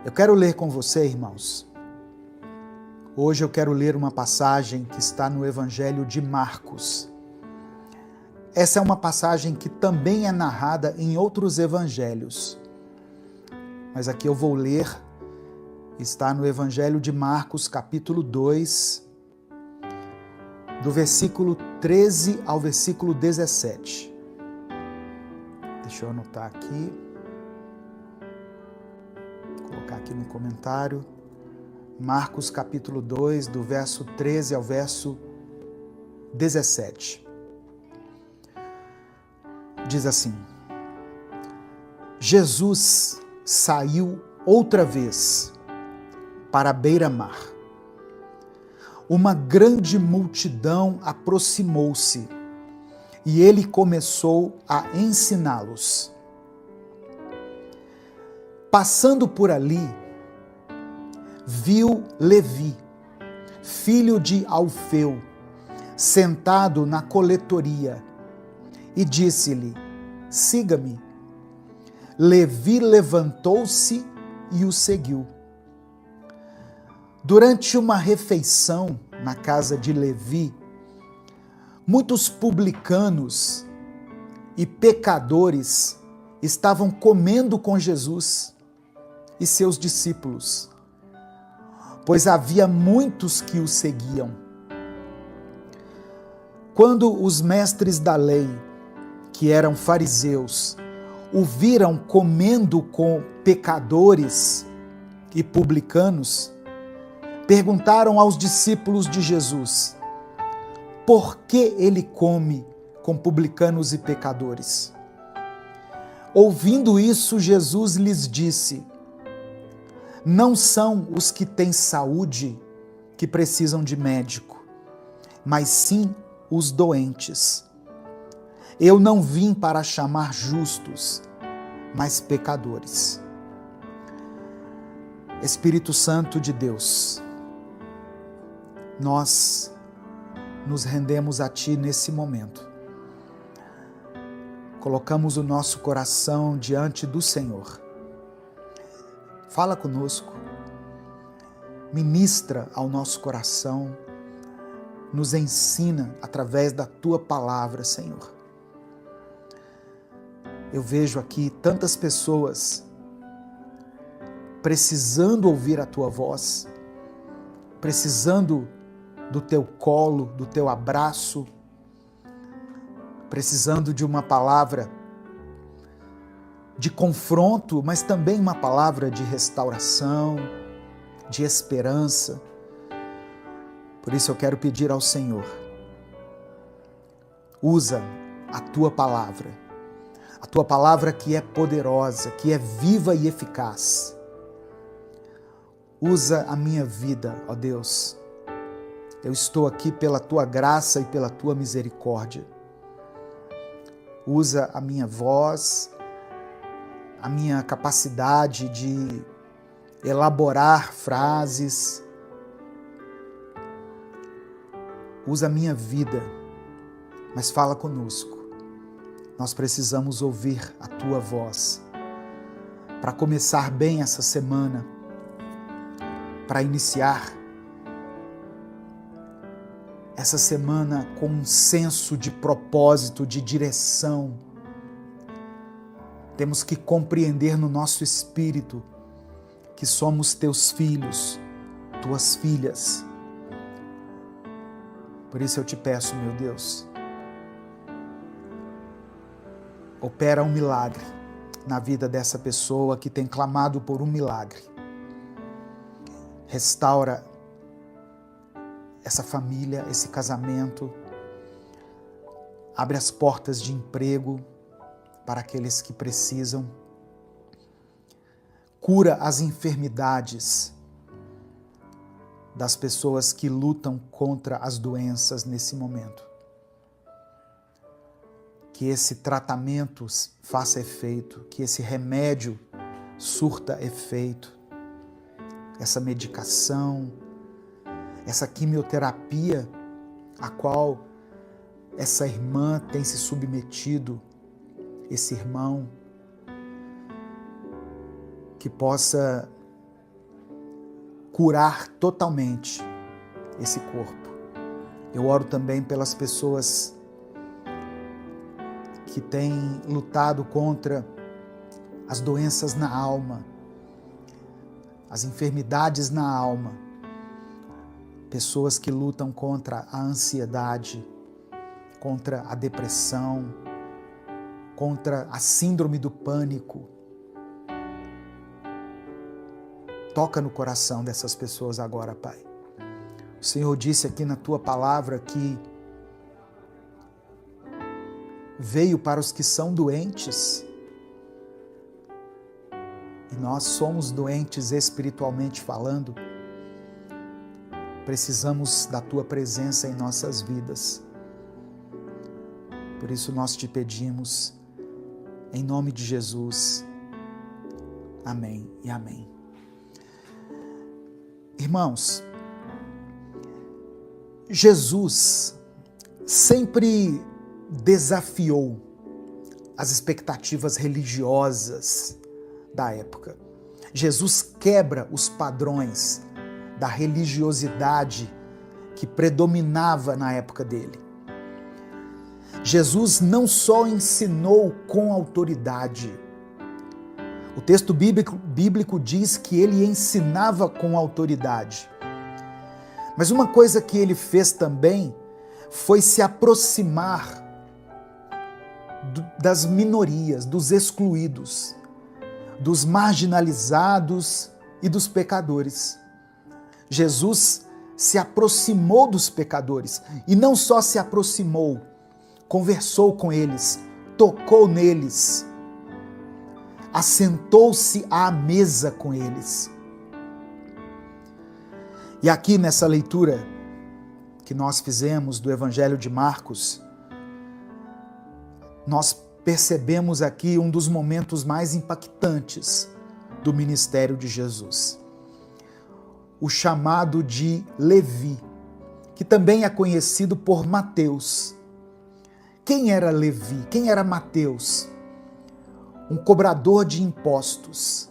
Eu quero ler com você, irmãos. Hoje eu quero ler uma passagem que está no Evangelho de Marcos. Essa é uma passagem que também é narrada em outros evangelhos. Mas aqui eu vou ler, está no Evangelho de Marcos, capítulo 2, do versículo 13 ao versículo 17. Deixa eu anotar aqui. Vou colocar aqui no comentário. Marcos, capítulo 2, do verso 13 ao verso 17. Diz assim: Jesus saiu outra vez para a beira-mar. Uma grande multidão aproximou-se e ele começou a ensiná-los. Passando por ali, viu Levi, filho de Alfeu, sentado na coletoria, e disse-lhe: siga-me. Levi levantou-se e o seguiu. Durante uma refeição na casa de Levi, muitos publicanos e pecadores estavam comendo com Jesus e seus discípulos, pois havia muitos que o seguiam. Quando os mestres da lei, que eram fariseus, o viram comendo com pecadores e publicanos, perguntaram aos discípulos de Jesus: por que ele come com publicanos e pecadores? Ouvindo isso, Jesus lhes disse: não são os que têm saúde que precisam de médico, mas sim os doentes. Eu não vim para chamar justos, mas pecadores. Espírito Santo de Deus, nós nos rendemos a Ti nesse momento. Colocamos o nosso coração diante do Senhor. Fala conosco, ministra ao nosso coração, nos ensina através da Tua palavra, Senhor. Eu vejo aqui tantas pessoas precisando ouvir a Tua voz, precisando do Teu colo, do Teu abraço, precisando de uma palavra de confronto, mas também uma palavra de restauração, de esperança. Por isso eu quero pedir ao Senhor, usa a Tua palavra, a Tua palavra que é poderosa, que é viva e eficaz. Usa a minha vida, ó Deus. Eu estou aqui pela Tua graça e pela Tua misericórdia. Usa a minha voz, a minha capacidade de elaborar frases. Usa a minha vida, mas fala conosco. Nós precisamos ouvir a Tua voz para começar bem essa semana, para iniciar essa semana com um senso de propósito, de direção. Temos que compreender no nosso espírito que somos Teus filhos, Tuas filhas. Por isso eu te peço, meu Deus, opera um milagre na vida dessa pessoa que tem clamado por um milagre. Restaura essa família, esse casamento. Abre as portas de emprego para aqueles que precisam. Cura as enfermidades das pessoas que lutam contra as doenças nesse momento. Que esse tratamento faça efeito, que esse remédio surta efeito, essa medicação, essa quimioterapia a qual essa irmã tem se submetido, esse irmão, que possa curar totalmente esse corpo. Eu oro também pelas pessoas que têm lutado contra as doenças na alma, as enfermidades na alma, pessoas que lutam contra a ansiedade, contra a depressão, contra a síndrome do pânico. Toca no coração dessas pessoas agora, Pai. O Senhor disse aqui na Tua palavra que veio para os que são doentes. E nós somos doentes espiritualmente falando. Precisamos da Tua presença em nossas vidas. Por isso nós te pedimos, em nome de Jesus. Amém e amém. Irmãos, Jesus sempre desafiou as expectativas religiosas da época. Jesus quebra os padrões da religiosidade que predominava na época dele. Jesus não só ensinou com autoridade. O texto bíblico diz que ele ensinava com autoridade. Mas uma coisa que ele fez também foi se aproximar das minorias, dos excluídos, dos marginalizados e dos pecadores. Jesus se aproximou dos pecadores e não só se aproximou, conversou com eles, tocou neles, assentou-se à mesa com eles. E aqui nessa leitura que nós fizemos do Evangelho de Marcos, nós percebemos aqui um dos momentos mais impactantes do ministério de Jesus. O chamado de Levi, que também é conhecido por Mateus. Quem era Levi? Quem era Mateus? Um cobrador de impostos.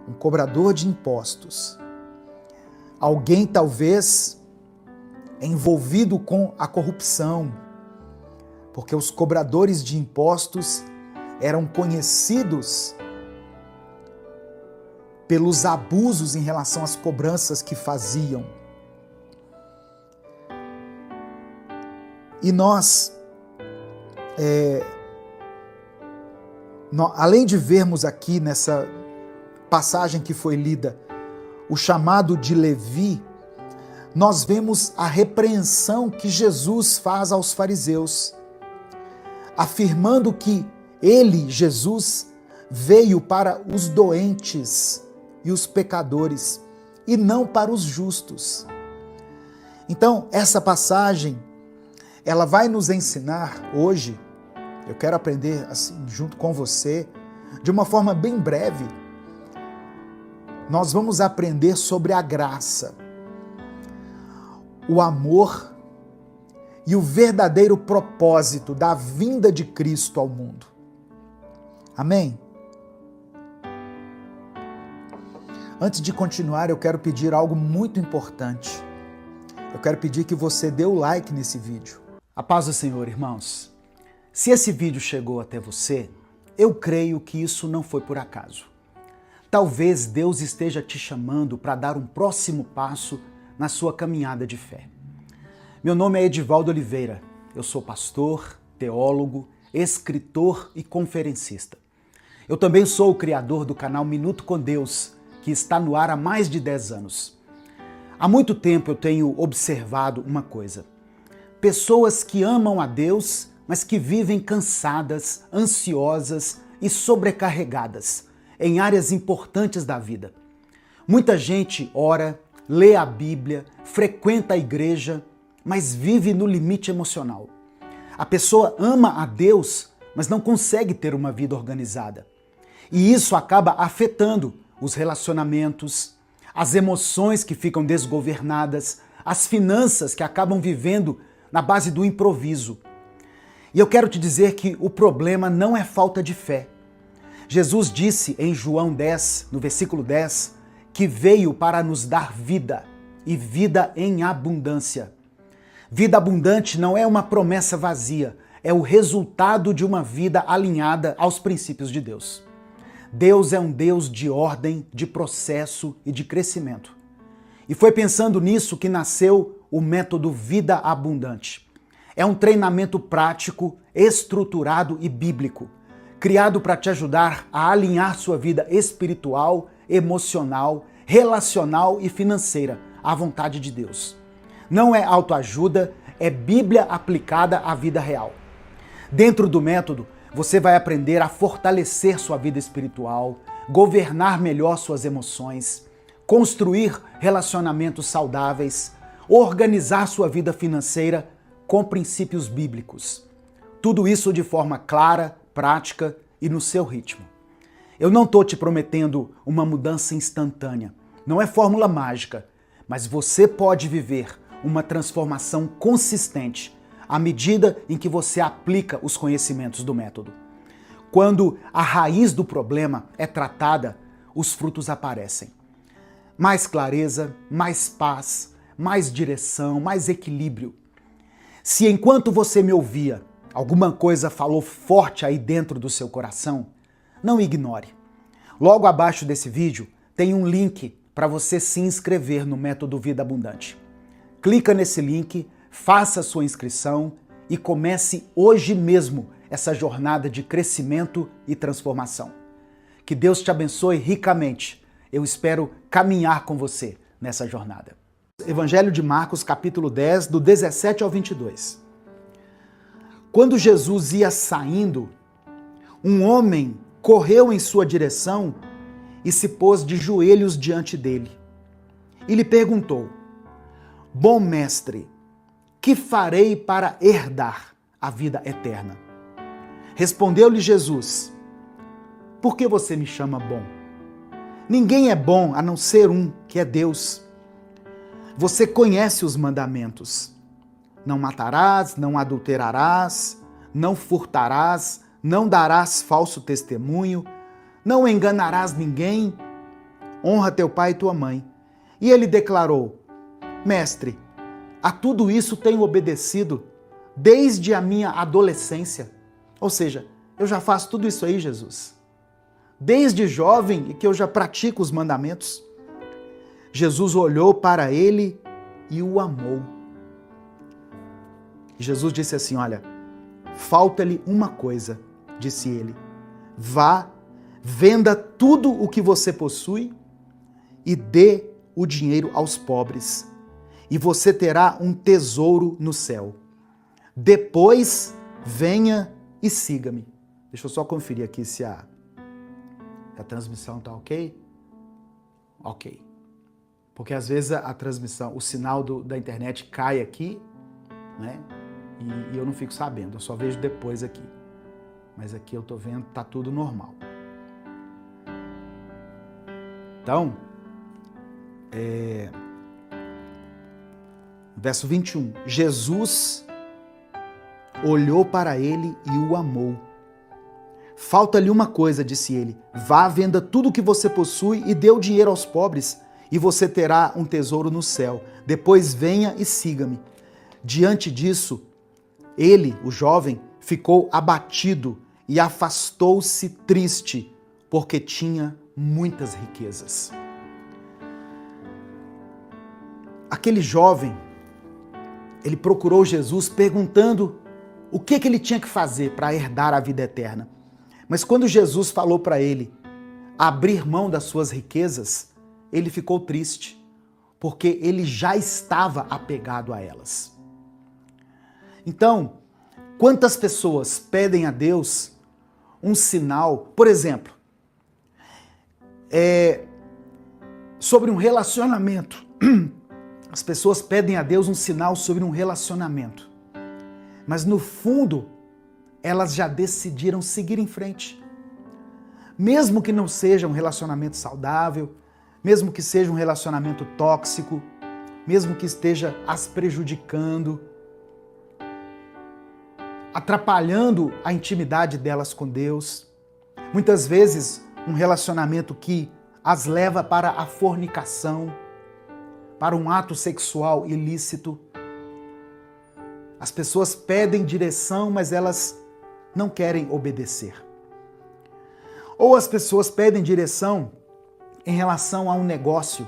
Um cobrador de impostos. Alguém talvez envolvido com a corrupção, porque os cobradores de impostos eram conhecidos pelos abusos em relação às cobranças que faziam. E nós, além de vermos aqui nessa passagem que foi lida, o chamado de Levi, nós vemos a repreensão que Jesus faz aos fariseus, afirmando que ele, Jesus, veio para os doentes e os pecadores, e não para os justos. Então, essa passagem, ela vai nos ensinar hoje, eu quero aprender assim, junto com você, de uma forma bem breve, nós vamos aprender sobre a graça, o amor e o verdadeiro propósito da vinda de Cristo ao mundo. Amém? Antes de continuar, eu quero pedir algo muito importante. Eu quero pedir que você dê o like nesse vídeo. A paz do Senhor, irmãos. Se esse vídeo chegou até você, eu creio que isso não foi por acaso. Talvez Deus esteja te chamando para dar um próximo passo na sua caminhada de fé. Meu nome é Edivaldo Oliveira, eu sou pastor, teólogo, escritor e conferencista. Eu também sou o criador do canal Minuto com Deus, que está no ar há mais de 10 anos. Há muito tempo eu tenho observado uma coisa: pessoas que amam a Deus, mas que vivem cansadas, ansiosas e sobrecarregadas em áreas importantes da vida. Muita gente ora, lê a Bíblia, frequenta a igreja, mas vive no limite emocional. A pessoa ama a Deus, mas não consegue ter uma vida organizada. E isso acaba afetando os relacionamentos, as emoções que ficam desgovernadas, as finanças que acabam vivendo na base do improviso. E eu quero te dizer que o problema não é falta de fé. Jesus disse em João 10, no versículo 10, que veio para nos dar vida e vida em abundância. Vida abundante não é uma promessa vazia, é o resultado de uma vida alinhada aos princípios de Deus. Deus é um Deus de ordem, de processo e de crescimento. E foi pensando nisso que nasceu o método Vida Abundante. É um treinamento prático, estruturado e bíblico, criado para te ajudar a alinhar sua vida espiritual, emocional, relacional e financeira à vontade de Deus. Não é autoajuda, é Bíblia aplicada à vida real. Dentro do método, você vai aprender a fortalecer sua vida espiritual, governar melhor suas emoções, construir relacionamentos saudáveis, organizar sua vida financeira com princípios bíblicos. Tudo isso de forma clara, prática e no seu ritmo. Eu não estou te prometendo uma mudança instantânea, não é fórmula mágica, mas você pode viver uma transformação consistente à medida em que você aplica os conhecimentos do método. Quando a raiz do problema é tratada, os frutos aparecem. Mais clareza, mais paz, mais direção, mais equilíbrio. Se enquanto você me ouvia, alguma coisa falou forte aí dentro do seu coração, não ignore. Logo abaixo desse vídeo tem um link para você se inscrever no Método Vida Abundante. Clica nesse link, faça sua inscrição e comece hoje mesmo essa jornada de crescimento e transformação. Que Deus te abençoe ricamente. Eu espero caminhar com você nessa jornada. Evangelho de Marcos, capítulo 10, do 17 ao 22. Quando Jesus ia saindo, um homem correu em sua direção e se pôs de joelhos diante dele. E lhe perguntou: Bom mestre, que farei para herdar a vida eterna? Respondeu-lhe Jesus: Por que você me chama bom? Ninguém é bom a não ser um, que é Deus. Você conhece os mandamentos. Não matarás, não adulterarás, não furtarás, não darás falso testemunho, não enganarás ninguém, honra teu pai e tua mãe. E ele declarou: Mestre, a tudo isso tenho obedecido desde a minha adolescência. Ou seja, eu já faço tudo isso aí, Jesus. Desde jovem que eu já pratico os mandamentos. Jesus olhou para ele e o amou. Jesus disse assim: olha, falta-lhe uma coisa, disse ele. Vá, venda tudo o que você possui e dê o dinheiro aos pobres, e você terá um tesouro no céu. Depois, venha e siga-me. Deixa eu só conferir aqui se a transmissão está ok. Ok. Porque às vezes a transmissão, o sinal da internet cai aqui, né? E eu não fico sabendo, eu só vejo depois aqui. Mas aqui eu tô vendo, tá tudo normal. Então, verso 21. Jesus olhou para ele e o amou. Falta-lhe uma coisa, disse ele. Vá, venda tudo o que você possui e dê o dinheiro aos pobres, e você terá um tesouro no céu. Depois venha e siga-me. Diante disso, ele, o jovem, ficou abatido e afastou-se triste, porque tinha muitas riquezas. Aquele jovem, ele procurou Jesus perguntando o que ele tinha que fazer para herdar a vida eterna. Mas quando Jesus falou para ele abrir mão das suas riquezas, ele ficou triste, porque ele já estava apegado a elas. Então, quantas pessoas pedem a Deus um sinal, por exemplo, sobre um relacionamento. As pessoas pedem a Deus um sinal sobre um relacionamento, mas no fundo, elas já decidiram seguir em frente. Mesmo que não seja um relacionamento saudável, mesmo que seja um relacionamento tóxico, mesmo que esteja as prejudicando, atrapalhando a intimidade delas com Deus. Muitas vezes, um relacionamento que as leva para a fornicação, para um ato sexual ilícito. As pessoas pedem direção, mas elas não querem obedecer. Ou as pessoas pedem direção em relação a um negócio,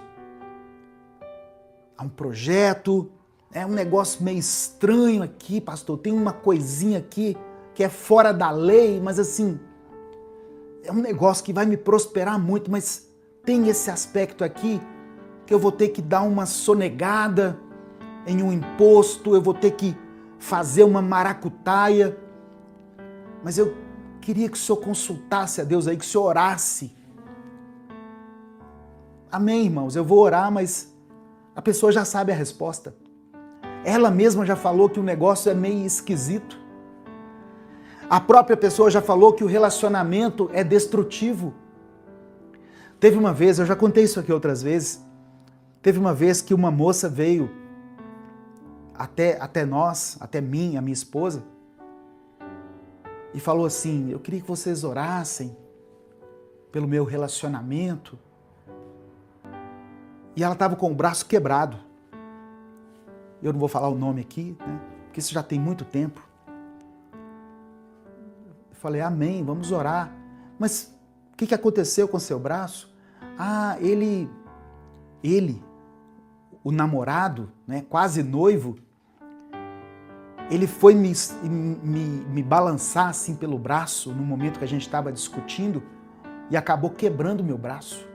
a um projeto. É um negócio meio estranho aqui, pastor. Tem uma coisinha aqui que é fora da lei, mas assim, é um negócio que vai me prosperar muito, mas tem esse aspecto aqui que eu vou ter que dar uma sonegada em um imposto, eu vou ter que fazer uma maracutaia. Mas eu queria que o senhor consultasse a Deus aí, que o senhor orasse. Amém, irmãos? Eu vou orar, mas a pessoa já sabe a resposta. Ela mesma já falou que o negócio é meio esquisito. A própria pessoa já falou que o relacionamento é destrutivo. Teve uma vez, eu já contei isso aqui outras vezes, teve uma vez que uma moça veio até nós, até mim, a minha esposa, e falou assim: eu queria que vocês orassem pelo meu relacionamento. E ela estava com o braço quebrado. Eu não vou falar o nome aqui, né? Porque isso já tem muito tempo. Eu falei: amém, vamos orar. Mas o que aconteceu com seu braço? Ah, ele, o namorado, né, quase noivo, ele foi me balançar assim pelo braço no momento que a gente estava discutindo e acabou quebrando meu braço.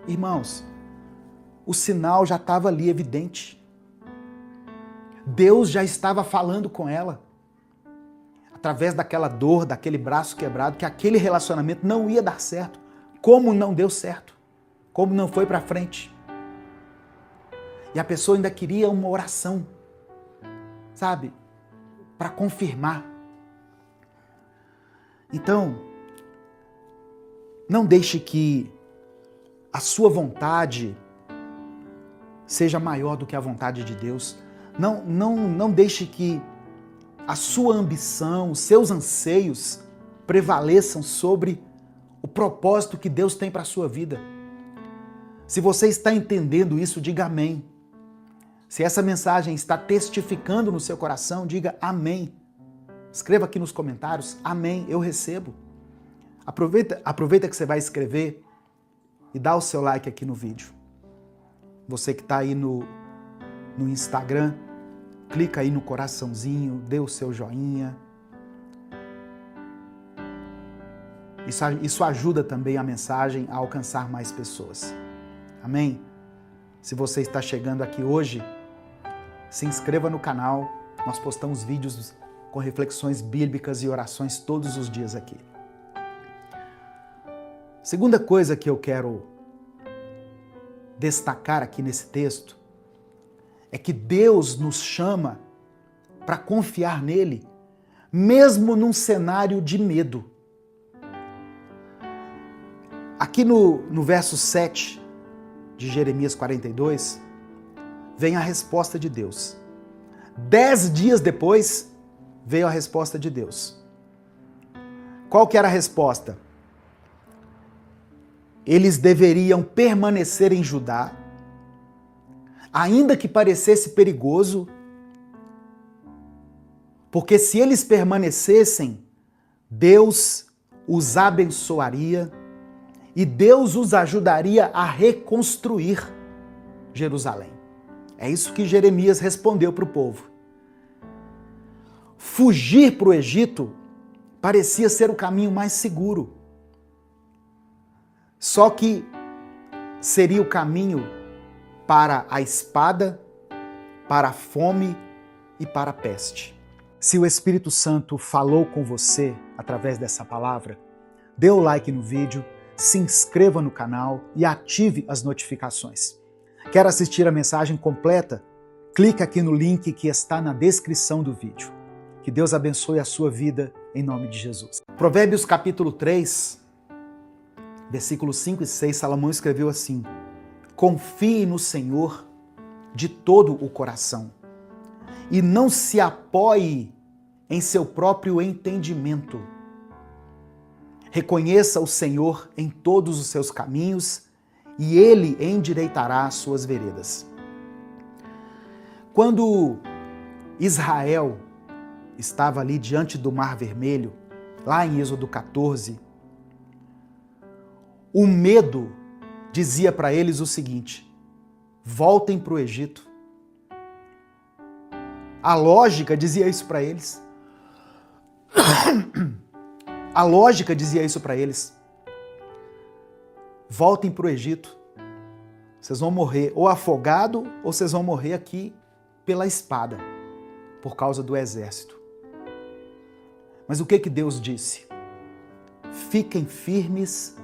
Irmãos, o sinal já estava ali evidente. Deus já estava falando com ela, através daquela dor, daquele braço quebrado, que aquele relacionamento não ia dar certo. Como não deu certo? Como não foi para frente? E a pessoa ainda queria uma oração, sabe? Para confirmar. Então, não deixe que a sua vontade seja maior do que a vontade de Deus. Não deixe que a sua ambição, os seus anseios prevaleçam sobre o propósito que Deus tem para a sua vida. Se você está entendendo isso, diga amém. Se essa mensagem está testificando no seu coração, diga amém. Escreva aqui nos comentários: amém, eu recebo. Aproveita que você vai escrever e dá o seu like aqui no vídeo. Você que está aí no Instagram, clica aí no coraçãozinho, dê o seu joinha. Isso ajuda também a mensagem a alcançar mais pessoas. Amém? Se você está chegando aqui hoje, se inscreva no canal. Nós postamos vídeos com reflexões bíblicas e orações todos os dias aqui. Segunda coisa que eu quero destacar aqui nesse texto é que Deus nos chama para confiar nele, mesmo num cenário de medo. Aqui no verso 7 de Jeremias 42, vem a resposta de Deus. 10 dias depois, veio a resposta de Deus. Qual que era a resposta? Eles deveriam permanecer em Judá, ainda que parecesse perigoso, porque se eles permanecessem, Deus os abençoaria e Deus os ajudaria a reconstruir Jerusalém. É isso que Jeremias respondeu para o povo. Fugir para o Egito parecia ser o caminho mais seguro. Só que seria o caminho para a espada, para a fome e para a peste. Se o Espírito Santo falou com você através dessa palavra, dê o like no vídeo, se inscreva no canal e ative as notificações. Quer assistir a mensagem completa? Clique aqui no link que está na descrição do vídeo. Que Deus abençoe a sua vida em nome de Jesus. Provérbios capítulo 3, versículos 5 e 6, Salomão escreveu assim: confie no Senhor de todo o coração e não se apoie em seu próprio entendimento. Reconheça o Senhor em todos os seus caminhos e Ele endireitará as suas veredas. Quando Israel estava ali diante do Mar Vermelho, lá em Êxodo 14, o medo dizia para eles o seguinte: voltem para o Egito. A lógica dizia isso para eles. A lógica dizia isso para eles. Voltem para o Egito. Vocês vão morrer ou afogado ou vocês vão morrer aqui pela espada, por causa do exército. Mas o que Deus disse? Fiquem firmes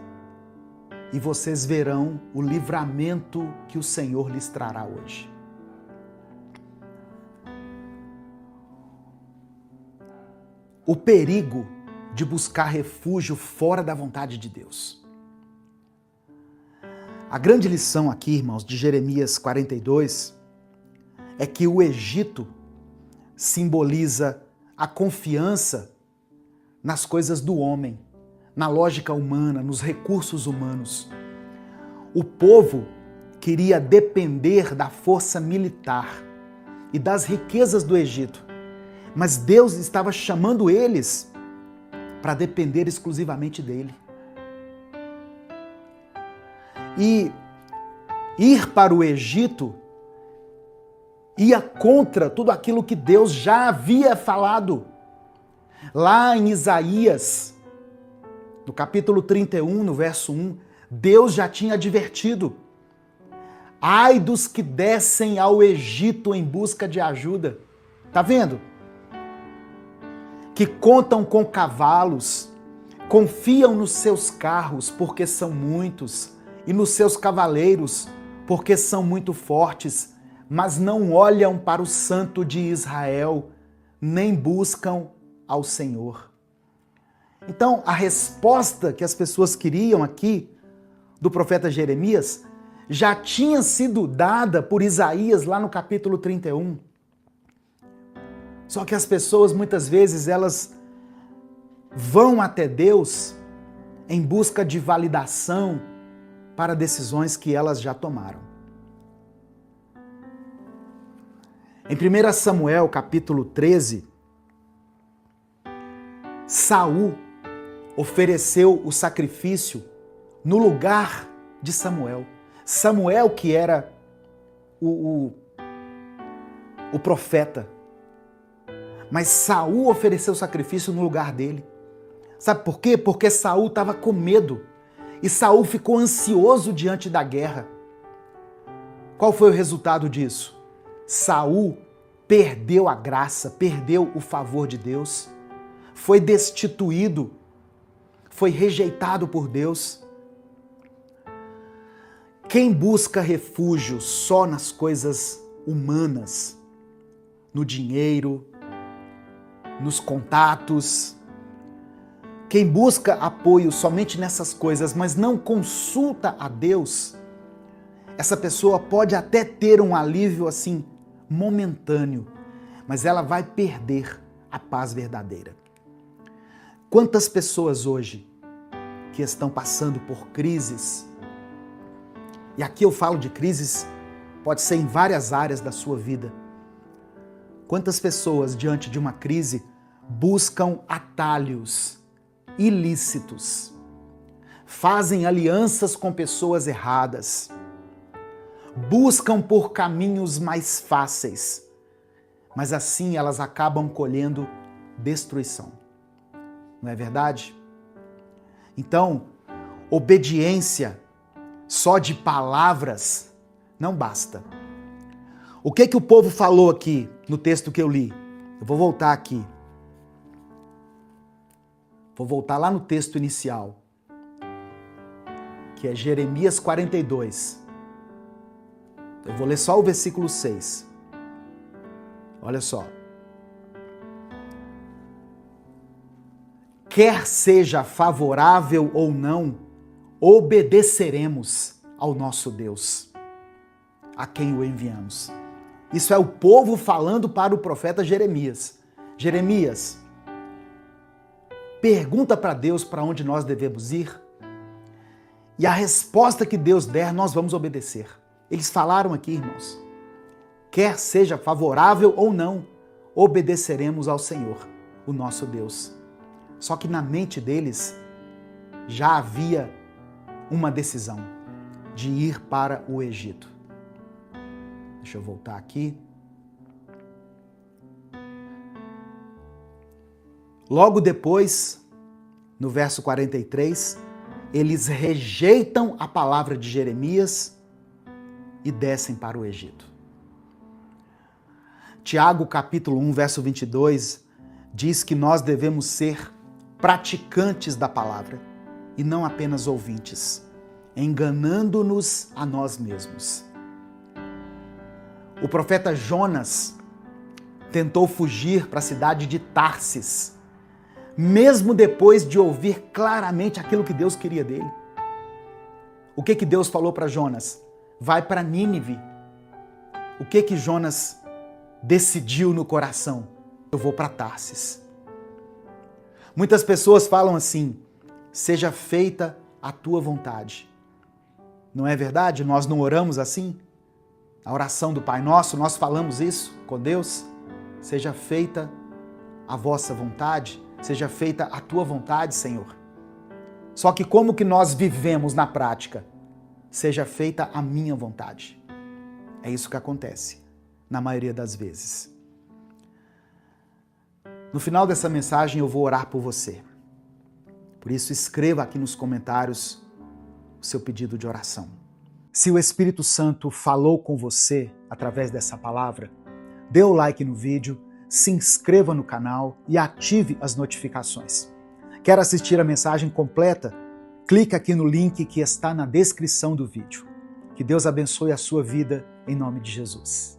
e vocês verão o livramento que o Senhor lhes trará hoje. O perigo de buscar refúgio fora da vontade de Deus. A grande lição aqui, irmãos, de Jeremias 42, é que o Egito simboliza a confiança nas coisas do homem, na lógica humana, nos recursos humanos. O povo queria depender da força militar e das riquezas do Egito, mas Deus estava chamando eles para depender exclusivamente dele. E ir para o Egito ia contra tudo aquilo que Deus já havia falado. Lá em Isaías, no capítulo 31, no verso 1, Deus já tinha advertido: ai dos que descem ao Egito em busca de ajuda. Tá vendo? Que contam com cavalos, confiam nos seus carros porque são muitos, e nos seus cavaleiros porque são muito fortes, mas não olham para o Santo de Israel, nem buscam ao Senhor. Então, a resposta que as pessoas queriam aqui do profeta Jeremias já tinha sido dada por Isaías lá no capítulo 31. Só que as pessoas, muitas vezes, elas vão até Deus em busca de validação para decisões que elas já tomaram. Em 1 Samuel, capítulo 13, Saul ofereceu o sacrifício no lugar de Samuel. Samuel, que era o profeta. Mas Saul ofereceu o sacrifício no lugar dele. Sabe por quê? Porque Saul estava com medo. E Saul ficou ansioso diante da guerra. Qual foi o resultado disso? Saul perdeu a graça, perdeu o favor de Deus, foi destituído, foi rejeitado por Deus. Quem busca refúgio só nas coisas humanas, no dinheiro, nos contatos, quem busca apoio somente nessas coisas, mas não consulta a Deus, essa pessoa pode até ter um alívio assim, momentâneo, mas ela vai perder a paz verdadeira. Quantas pessoas hoje que estão passando por crises, e aqui eu falo de crises, pode ser em várias áreas da sua vida. Quantas pessoas diante de uma crise buscam atalhos ilícitos, fazem alianças com pessoas erradas, buscam por caminhos mais fáceis, mas assim elas acabam colhendo destruição. Não é verdade? Então, obediência só de palavras não basta. O que o povo falou aqui no texto que eu li? Eu vou voltar aqui. Vou voltar lá no texto inicial, que é Jeremias 42. Eu vou ler só o versículo 6. Olha só. Quer seja favorável ou não, obedeceremos ao nosso Deus, a quem o enviamos. Isso é o povo falando para o profeta Jeremias. Jeremias, pergunta para Deus para onde nós devemos ir, e a resposta que Deus der, nós vamos obedecer. Eles falaram aqui, irmãos, quer seja favorável ou não, obedeceremos ao Senhor, o nosso Deus. Só que na mente deles já havia uma decisão de ir para o Egito. Deixa eu voltar aqui. Logo depois, no verso 43, eles rejeitam a palavra de Jeremias e descem para o Egito. Tiago, capítulo 1, verso 22, diz que nós devemos ser praticantes da palavra e não apenas ouvintes, enganando-nos a nós mesmos. O profeta Jonas tentou fugir para a cidade de Tarsis, mesmo depois de ouvir claramente aquilo que Deus queria dele. O que Deus falou para Jonas? Vai para Nínive. O que Jonas decidiu no coração? Eu vou para Tarsis. Muitas pessoas falam assim, seja feita a tua vontade. Não é verdade? Nós não oramos assim? A oração do Pai Nosso, nós falamos isso com Deus? Seja feita a vossa vontade, seja feita a tua vontade, Senhor. Só que como que nós vivemos na prática? Seja feita a minha vontade. É isso que acontece, na maioria das vezes. No final dessa mensagem eu vou orar por você. Por isso escreva aqui nos comentários o seu pedido de oração. Se o Espírito Santo falou com você através dessa palavra, dê o like no vídeo, se inscreva no canal e ative as notificações. Quer assistir a mensagem completa? Clique aqui no link que está na descrição do vídeo. Que Deus abençoe a sua vida em nome de Jesus.